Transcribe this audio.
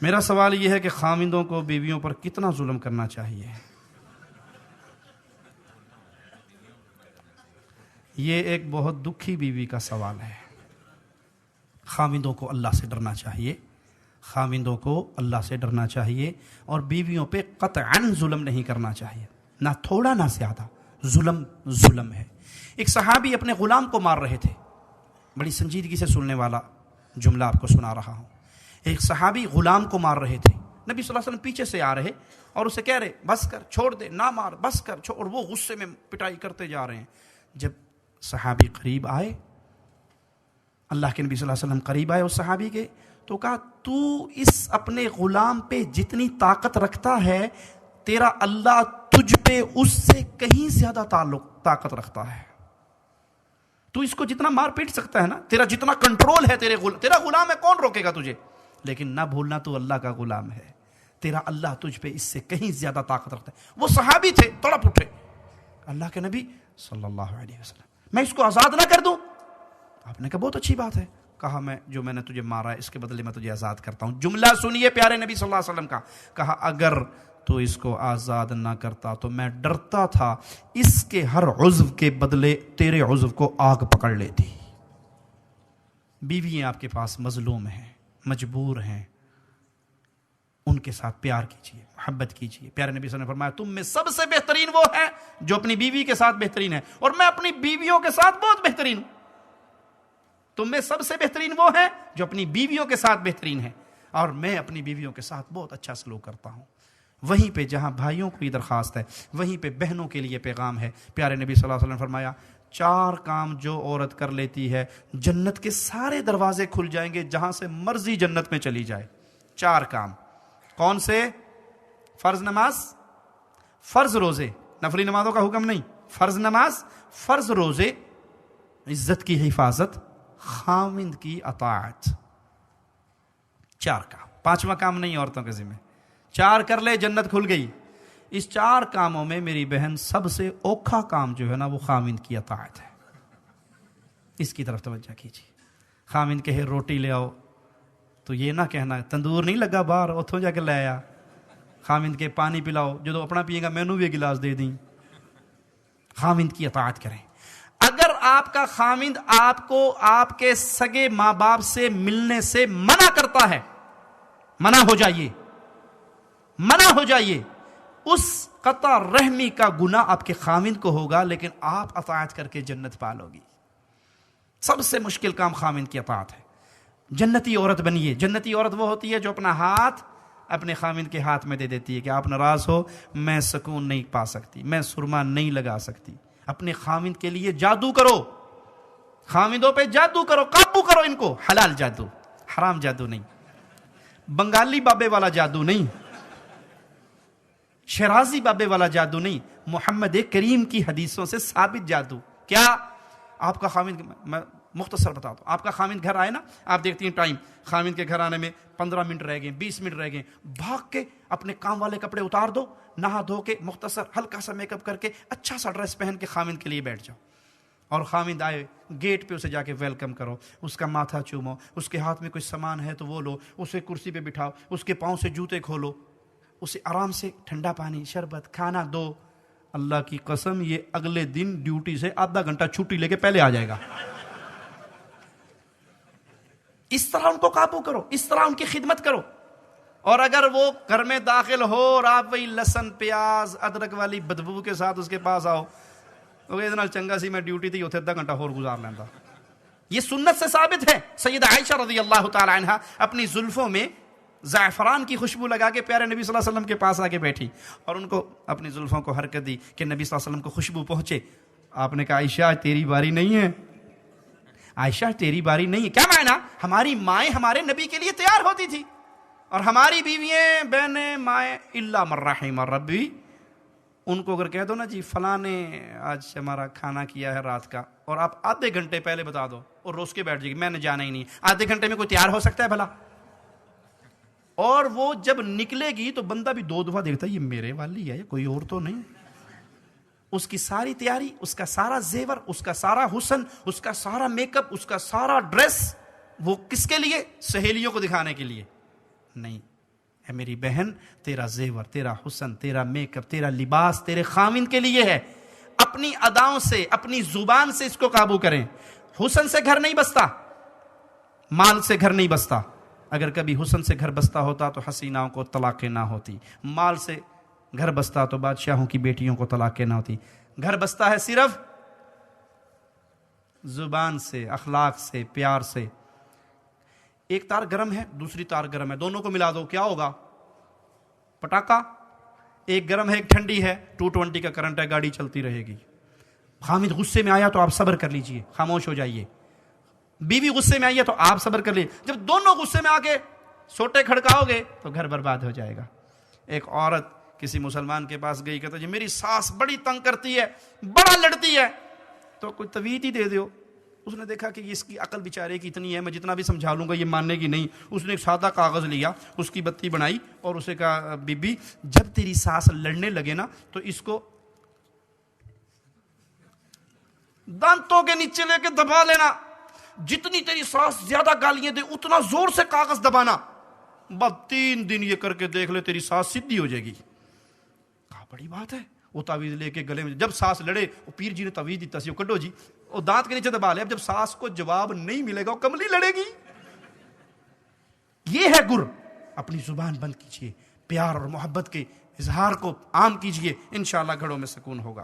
میرا سوال یہ ہے کہ خاوندوں کو بیویوں پر کتنا ظلم کرنا چاہیے؟ یہ ایک بہت دکھی بیوی کا سوال ہے۔ خاوندوں کو اللہ سے ڈرنا چاہیے، خاوندوں کو اللہ سے ڈرنا چاہیے، اور بیویوں پہ قطعاً ظلم نہیں کرنا چاہیے، نہ تھوڑا نہ زیادہ۔ ظلم ہے۔ ایک صحابی اپنے غلام کو مار رہے تھے، بڑی سنجیدگی سے سننے والا جملہ آپ کو سنا رہا ہوں۔ ایک صحابی غلام کو مار رہے تھے، نبی صلی اللہ علیہ وسلم پیچھے سے آ رہے اور اسے کہہ رہے بس کر، چھوڑ دے، نہ مار، بس کر، چھوڑ، اور وہ غصے میں پٹائی کرتے جا رہے ہیں۔ جب صحابی قریب آئے، اللہ کے نبی صلی اللہ علیہ وسلم قریب آئے اس صحابی کے، تو کہا تو اس اپنے غلام پہ جتنی طاقت رکھتا ہے، تیرا اللہ تجھ پہ اس سے کہیں زیادہ طاقت رکھتا ہے۔ تو اس کو جتنا مار پیٹ سکتا ہے نا، تیرا جتنا کنٹرول ہے، تیرا غلام ہے، کون روکے گا تجھے؟ لیکن نہ بھولنا تو اللہ کا غلام ہے، تیرا اللہ تجھ پہ اس سے کہیں زیادہ طاقت رکھتا ہے۔ وہ صحابی تھے، تڑپ اٹھے، اللہ کے نبی صلی اللہ علیہ وسلم میں اس کو آزاد نہ کر دوں؟ آپ نے کہا بہت اچھی بات ہے۔ کہا میں نے تجھے مارا ہے، اس کے بدلے میں تجھے آزاد کرتا ہوں۔ جملہ سنیے پیارے نبی صلی اللہ علیہ وسلم کا، کہا اگر تو اس کو آزاد نہ کرتا تو میں ڈرتا تھا اس کے ہر عضو کے بدلے تیرے عضو کو آگ پکڑ لیتی۔ بیویاں آپ کے پاس مظلوم ہیں، مجبور ہیں، ان کے ساتھ پیار کیجیے، محبت کیجیے۔ پیارے نبی صلی اللہ علیہ وسلم نے فرمایا تم میں سب سے بہترین وہ ہے جو اپنی بیوی کے ساتھ بہترین ہے، اور میں اپنی بیویوں کے ساتھ بہت بہترین ہوں۔ تم میں سب سے بہترین وہ ہے جو اپنی بیویوں کے ساتھ بہترین ہے، اور میں اپنی بیویوں کے ساتھ بہت اچھا سلوک کرتا ہوں۔ وہیں پہ جہاں بھائیوں کو یہ درخواست ہے، وہیں پہ بہنوں کے لیے پیغام ہے۔ پیارے نبی صلی اللہ علیہ وسلم نے فرمایا 4 کام جو عورت کر لیتی ہے، جنت کے سارے دروازے کھل جائیں گے، جہاں سے مرضی جنت میں چلی جائے۔ 4 کام کون سے؟ فرض نماز، فرض روزے، نفلی نمازوں کا حکم نہیں، فرض نماز، فرض روزے، عزت کی حفاظت، خاوند کی اطاعت۔ 4 کام، 5واں کام نہیں عورتوں کے ذمہ۔ 4 کر لے جنت کھل گئی۔ اس 4 کاموں میں میری بہن سب سے اوکھا کام جو ہے نا، وہ خاوند کی اطاعت ہے۔ اس کی طرف توجہ کیجیے۔ خاوند کہے روٹی لے آؤ تو یہ نہ کہنا تندور نہیں لگا باہر اتھوں جا کے لے آیا۔ خاوند کے پانی پلاؤ، جو اپنا پیے گا مینوں بھی ایک گلاس دے دیں۔ خاوند کی اطاعت کریں۔ اگر آپ کا خاوند آپ کو آپ کے سگے ماں باپ سے ملنے سے منع کرتا ہے، منع ہو جائیے، منع ہو جائیے۔ اس قطع رحمی کا گناہ آپ کے خاوند کو ہوگا، لیکن آپ اطاعت کر کے جنت پالو گی۔ سب سے مشکل کام خاوند کی اطاعت ہے۔ جنتی عورت بنیے۔ جنتی عورت وہ ہوتی ہے جو اپنا ہاتھ اپنے خاوند کے ہاتھ میں دے دیتی ہے کہ آپ ناراض ہو، میں سکون نہیں پا سکتی، میں سرما نہیں لگا سکتی۔ اپنے خاوند کے لیے جادو کرو، خاوندوں پہ جادو کرو، قابو کرو ان کو۔ حلال جادو، حرام جادو نہیں، بنگالی بابے والا جادو نہیں، شرازی بابے والا جادو نہیں، محمد کریم کی حدیثوں سے ثابت جادو۔ کیا آپ کا خاوند، میں مختصر بتاتا ہوں، آپ کا خاوند گھر آئے نا، آپ دیکھتی ہیں ٹائم، خاوند کے گھر آنے میں 15 منٹ رہ گئے، 20 منٹ رہ گئے، بھاگ کے اپنے کام والے کپڑے اتار دو، نہا دھو کے مختصر ہلکا سا میک اپ کر کے اچھا سا ڈریس پہن کے خاوند کے لیے بیٹھ جاؤ، اور خاوند آئے گیٹ پہ اسے جا کے ویلکم کرو، اس کا ماتھا چومو، اس کے ہاتھ میں کوئی سامان ہے تو وہ لو، اسے کرسی پہ بٹھاؤ، اس کے پاؤں سے جوتے کھولو، اسے آرام سے ٹھنڈا پانی، شربت، کھانا دو۔ اللہ کی قسم یہ اگلے دن ڈیوٹی سے آدھا گھنٹہ چھٹی لے کے پہلے آ جائے گا۔ اس طرح ان کو قابو کرو، اس طرح ان کی خدمت کرو۔ اور اگر وہ گھر میں داخل ہو اور آپ وہی لہسن پیاز ادرک والی بدبو کے ساتھ اس کے پاس آؤ، تو چنگا سی میں ڈیوٹی تھی اتنے آدھا گھنٹہ اور گزار لینا۔ یہ سنت سے ثابت ہے۔ سیدہ عائشہ رضی اللہ تعالی عنہا اپنی زلفوں میں زعفران کی خوشبو لگا کے پیارے نبی صلی اللہ علیہ وسلم کے پاس آ کے بیٹھی اور ان کو اپنی زلفوں کو حرکت دی کہ نبی صلی اللہ علیہ وسلم کو خوشبو پہنچے۔ آپ نے کہا عائشہ تیری باری نہیں ہے، عائشہ تیری باری نہیں ہے۔ کیا معنی؟ ہماری مائیں ہمارے نبی کے لیے تیار ہوتی تھی، اور ہماری بیوییں، بہنیں، مائیں الا من رحم ربی، ان کو اگر کہہ دو نا جی فلاں نے آج ہمارا کھانا کیا ہے رات کا، اور آپ آدھے گھنٹے پہلے بتا دو اور روز کے بیٹھ جائے گی میں نے جانا ہی نہیں، آدھے گھنٹے میں کوئی تیار ہو سکتا ہے بھلا؟ اور وہ جب نکلے گی تو بندہ بھی 2 دفعہ دیکھتا ہے یہ میرے والی ہے، کوئی اور تو نہیں۔ اس کی ساری تیاری، اس کا سارا زیور، اس کا سارا حسن، اس کا سارا میک اپ، اس کا سارا ڈریس، وہ کس کے لیے؟ سہیلیوں کو دکھانے کے لیے نہیں، اے میری بہن تیرا زیور، تیرا حسن، تیرا میک اپ، تیرا لباس تیرے خاوند کے لیے ہے. اپنی اداؤں سے، اپنی زبان سے اس کو قابو کریں. حسن سے گھر نہیں بستا، مال سے گھر نہیں بستا. اگر کبھی حسن سے گھر بستا ہوتا تو حسیناؤں کو طلاقیں نہ ہوتی. مال سے گھر بستا تو بادشاہوں کی بیٹیوں کو طلاقیں نہ ہوتی. گھر بستا ہے صرف زبان سے، اخلاق سے، پیار سے. ایک تار گرم ہے، دوسری تار گرم ہے، دونوں کو ملا دو، کیا ہوگا؟ پٹاخہ. ایک گرم ہے، ایک ٹھنڈی ہے، 220 کا کرنٹ ہے، گاڑی چلتی رہے گی. خامد غصے میں آیا تو آپ صبر کر لیجئے، خاموش ہو جائیے. بیوی غصے میں آئی ہے تو آپ صبر کر لیجئے. جب دونوں غصے میں آ کے سوٹے کھڑکاؤ گے تو گھر برباد ہو جائے گا. ایک عورت کسی مسلمان کے پاس گئی، کہتا جی میری ساس بڑی تنگ کرتی ہے، بڑا لڑتی ہے، تو کوئی تویت ہی دے دیو. اس نے دیکھا کہ اس کی عقل بیچارے کی اتنی ہے، میں جتنا بھی سمجھا لوں گا یہ ماننے کی نہیں. اس نے ایک سادہ کاغذ لیا، اس کی بتی بنائی اور اسے کہا بی بی جب تیری ساس لڑنے لگے نا تو اس کو دانتوں کے نیچے لے کے دبا لینا، جتنی تیری ساس زیادہ گالیاں دے اتنا زور سے کاغذ دبانا، بس 3 دن یہ کر کے دیکھ لے تیری ساس سیدھی ہو جائے گی. کہا بڑی بات ہے. وہ تعویذ لے کے گلے میں، جب ساس لڑے وہ پیر جی نے تعویذ دیتا سی، وہ کڈو جی، وہ دانت کے نیچے دبا لے. اب جب ساس کو جواب نہیں ملے گا وہ کملی لڑے گی. یہ ہے گر. اپنی زبان بند کیجئے، پیار اور محبت کے اظہار کو عام کیجئے، انشاءاللہ گھروں میں سکون ہوگا.